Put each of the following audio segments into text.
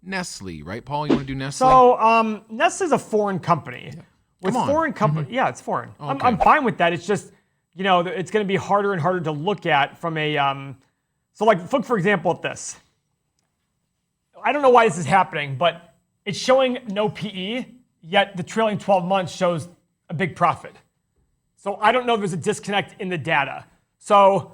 Nestle, right, Paul? You want to do Nestle? So Nestle's a foreign company. Yeah. With Come on. foreign company, yeah, it's foreign. Okay. I'm fine with that. It's just, it's going to be harder and harder to look at from a. So like, look for example at this. I don't know why this is happening, but it's showing no PE, yet the trailing 12 months shows a big profit. So I don't know if there's a disconnect in the data. So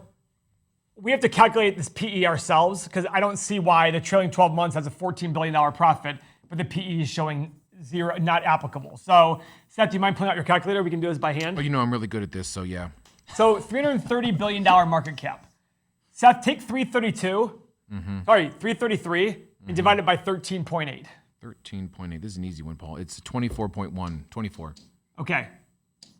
we have to calculate this PE ourselves because I don't see why the trailing 12 months has a $14 billion profit, but the PE is showing zero, not applicable. So Seth, do you mind pulling out your calculator? We can do this by hand. Oh, I'm really good at this, so yeah. So $330 billion market cap. Seth, take 333 and divide it by 13.8. 13.8. This is an easy one, Paul. It's 24.1. 24. Okay.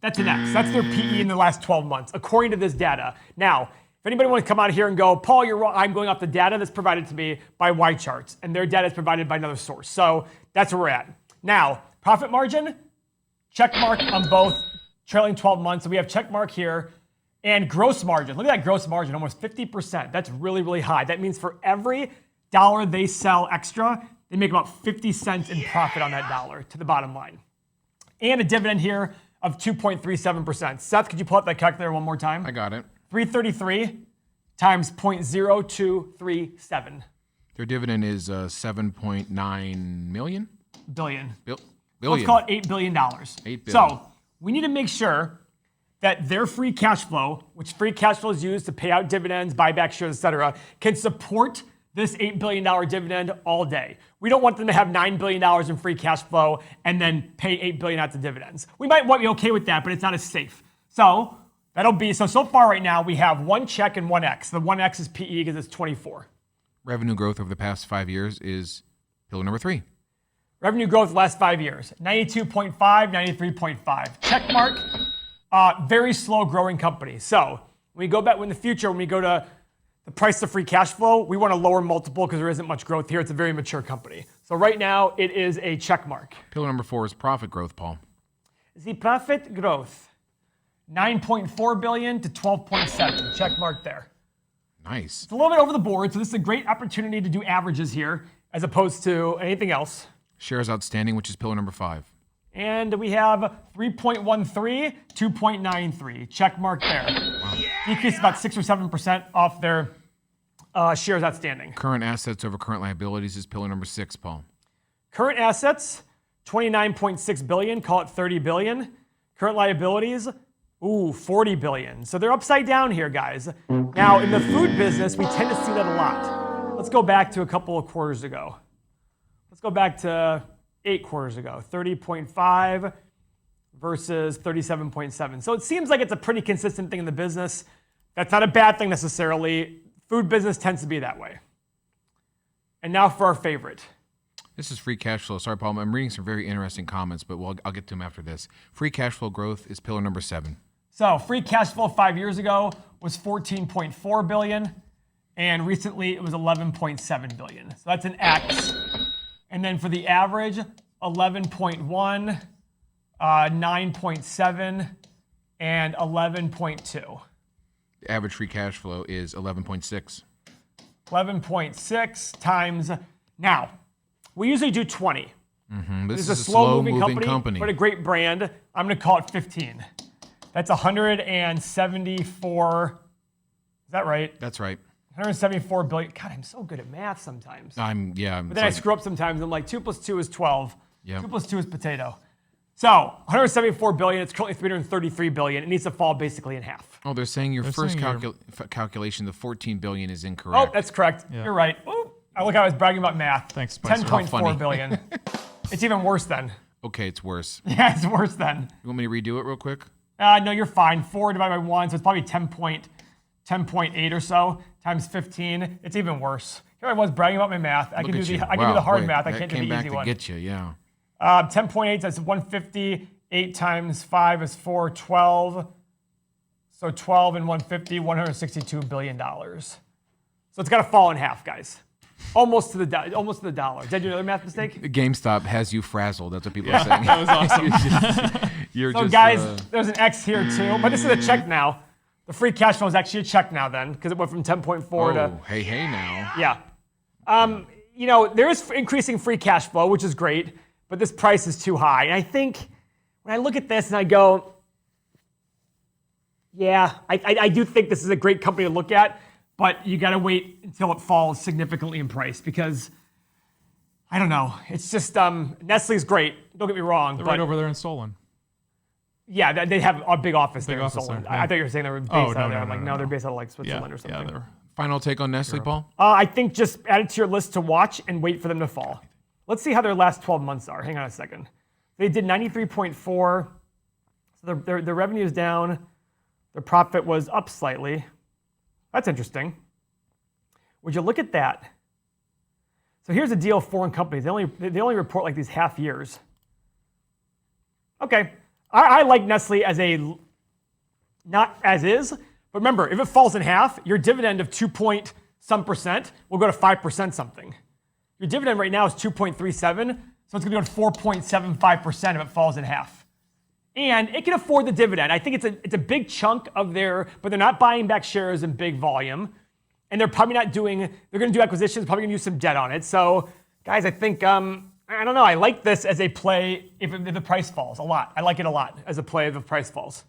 That's an X. That's their PE in the last 12 months, according to this data. Now, if anybody wants to come out here and go, Paul, you're wrong, I'm going off the data that's provided to me by Y Charts, and their data is provided by another source. So that's where we're at. Now, profit margin, check mark on both trailing 12 months. So we have check mark here. And gross margin. Look at that gross margin, almost 50%. That's really, really high. That means for every dollar they sell extra, they make about 50 cents in profit on that dollar to the bottom line. And a dividend here of 2.37%. Seth, could you pull up that calculator one more time? I got it. 333 times 0.0237. Their dividend is 7.9 million? Billion. Billion. Let's call it $8 billion. $8 billion. So we need to make sure that their free cash flow, which free cash flow is used to pay out dividends, buy back shares, et cetera, can support this $8 billion dividend all day. We don't want them to have $9 billion in free cash flow and then pay $8 billion out to dividends. We might be okay with that, but it's not as safe. So that'll be, so far right now we have one check and one X. The one X is PE because it's 24. Revenue growth over the past 5 years is pillar number 3. Revenue growth the last 5 years, 92.5, 93.5. Check mark. Very slow growing company. So when we go back in the future, when we go to the price of free cash flow, we want a lower multiple because there isn't much growth here. It's a very mature company. So right now it is a check mark. Pillar number 4 is profit growth, Paul. The profit growth, 9.4 billion to 12.7. Check mark there. Nice. It's a little bit over the board, so this is a great opportunity to do averages here as opposed to anything else. Shares outstanding, which is pillar number 5. And we have 3.13, 2.93. Check mark there. Wow. Decreased about 6 or 7% off their shares outstanding. Current assets over current liabilities is pillar number 6, Paul. Current assets, 29.6 billion, call it 30 billion. Current liabilities, 40 billion. So they're upside down here, guys. Now, in the food business, we tend to see that a lot. Let's go back to a couple of quarters ago. Let's go back to 8 quarters ago, 30.5 versus 37.7. So it seems like it's a pretty consistent thing in the business. That's not a bad thing necessarily. Food business tends to be that way. And now for our favorite. This is free cash flow. Sorry, Paul, I'm reading some very interesting comments, but I'll get to them after this. Free cash flow growth is pillar number 7. So free cash flow 5 years ago was 14.4 billion, and recently it was 11.7 billion. So that's an X. And then for the average, 11.1, 9.7, and 11.2. The average free cash flow is 11.6. 11.6 times. Now, we usually do 20. This is a slow-moving company, but a great brand. I'm going to call it 15. That's 174. Is that right? That's right. 174 billion. God, I'm so good at math sometimes. But then I screw up sometimes. I'm like, 2 plus 2 is 12. Yep. 2 plus 2 is potato. So 174 billion. It's currently 333 billion. It needs to fall basically in half. Oh, they're saying your first calculation, the 14 billion, is incorrect. Oh, that's correct. Yeah. You're right. Ooh, look, I was bragging about math. Thanks, Spencer. 10.4 billion. It's even worse then. Okay, it's worse. Yeah, it's worse then. You want me to redo it real quick? No, you're fine. 4 divided by 1, so it's probably 10.8 or so times 15. It's even worse. Here I was bragging about my math. I can do the hard math. I can't do the easy one. Came back to get you, yeah. 10.8, that's 150. 8 times 5 is 412. So 12 and 150, $162 billion. So it's got to fall in half, guys. Almost to the dollar. Did I do another math mistake? GameStop has you frazzled. That's what people are saying. That was awesome. Guys, there's an X here too, but this is a check now. The free cash flow is actually a check now then, because it went from 10.4 to... hey now. Yeah. You know, there is increasing free cash flow, which is great, but this price is too high. And I think when I look at this and I go, yeah, I do think this is a great company to look at, but you got to wait until it falls significantly in price because, I don't know. It's just, Nestle's great. Don't get me wrong. They're right over there in Solon. Yeah, they have a big office there in office Solon. there, yeah. I thought you were saying they were based out there. I'm like, no. they're based out of like Switzerland or something. Yeah, Final take on Nestle, Paul? I think just add it to your list to watch and wait for them to fall. Let's see how their last 12 months are. Hang on a second. They did 93.4. So their revenue is down. Their profit was up slightly. That's interesting. Would you look at that? So here's a deal of foreign companies. They only report like these half years. Okay. I like Nestle as a, not as is, but remember, if it falls in half, your dividend of 2.some% will go to 5% something. Your dividend right now is 2.37, so it's going to go to 4.75% if it falls in half. And it can afford the dividend. I think it's a big chunk of their, but they're not buying back shares in big volume. And they're probably not doing, they're going to do acquisitions, probably going to use some debt on it. So, guys, I think, I don't know. I like this as a play if the price falls a lot. I like it a lot as a play if the price falls.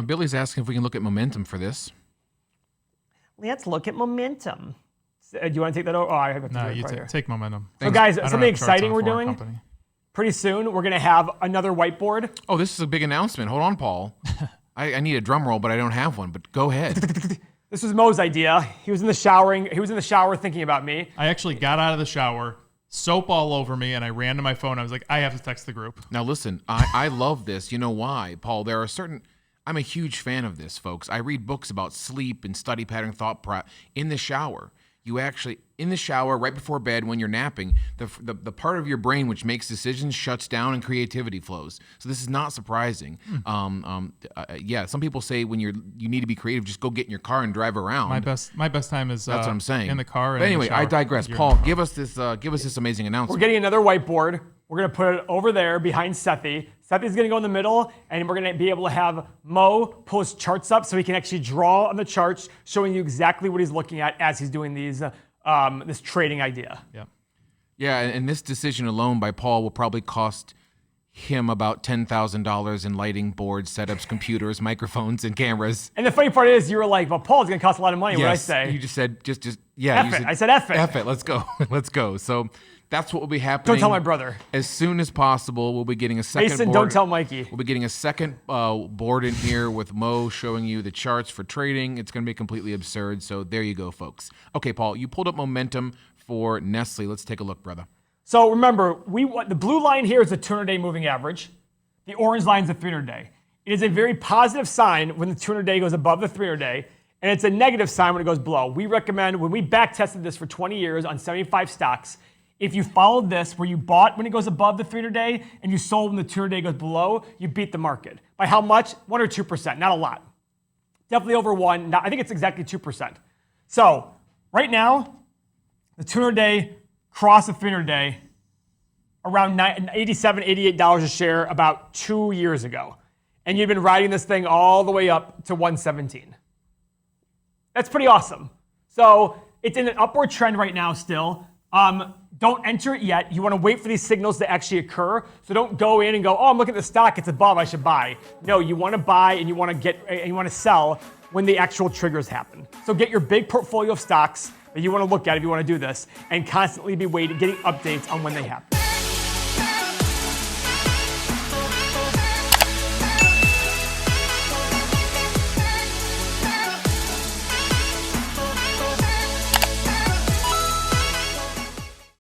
Billy's asking if we can look at momentum for this. Let's look at momentum. Do you want to take that over? Oh, I have to do No, it you right here. take momentum. So, guys, I don't something have charts exciting on we're foreign doing. company. Pretty soon, we're going to have another whiteboard. Oh, this is a big announcement. Hold on, Paul. I need a drum roll, but I don't have one. But go ahead. This was Mo's idea. He was in the shower thinking about me. I actually got out of the shower, soap all over me, and I ran to my phone. I was like, I have to text the group. Now, listen, I love this. You know why, Paul? There are certain... I'm a huge fan of this, folks. I read books about sleep and study pattern thought in the shower. You actually, in the shower, right before bed, when you're napping, the part of your brain which makes decisions shuts down and creativity flows. So this is not surprising. Yeah, some people say when you need to be creative, just go get in your car and drive around. My best time is That's what I'm saying. in the car. And But in the anyway, shower. I digress. You're Paul, in the give us this amazing announcement. We're getting another whiteboard. We're going to put it over there behind Sethi. Sethi's going to go in the middle, and we're going to be able to have Mo pull his charts up so he can actually draw on the charts, showing you exactly what he's looking at as he's doing these this trading idea. Yeah. Yeah, and this decision alone by Paul will probably cost him about $10,000 in lighting, boards, setups, computers, microphones, and cameras. And the funny part is, you were like, "Well, Paul's going to cost a lot of money." What did I say? You just said yeah. F it. I said F it. F it. Let's go. Let's go. So that's what will be happening. Don't tell my brother. As soon as possible, we'll be getting a second Mason, board. don't tell Mikey. We'll be getting a second board in here with Mo showing you the charts for trading. It's going to be completely absurd. So there you go, folks. Okay, Paul, you pulled up momentum for Nestle. Let's take a look, brother. So remember, the blue line here is the 200-day moving average. The orange line is the 300-day. It is a very positive sign when the 200-day goes above the 300-day, and it's a negative sign when it goes below. We recommend, when we back tested this for 20 years on 75 stocks, if you followed this, where you bought when it goes above the 300-day and you sold when the 200-day goes below, you beat the market. By how much? 1 or 2%, not a lot. Definitely over 1. I think it's exactly 2%. So right now, the 200-day cross the 300-day around $87, $88 a share about 2 years ago. And you've been riding this thing all the way up to 117. That's pretty awesome. So it's in an upward trend right now still. Don't enter it yet. You want to wait for these signals to actually occur. So don't go in and go, oh, I'm looking at the stock. It's above. I should buy. No, you want to buy and you want to sell when the actual triggers happen. So get your big portfolio of stocks that you want to look at if you want to do this, and constantly be getting updates on when they happen.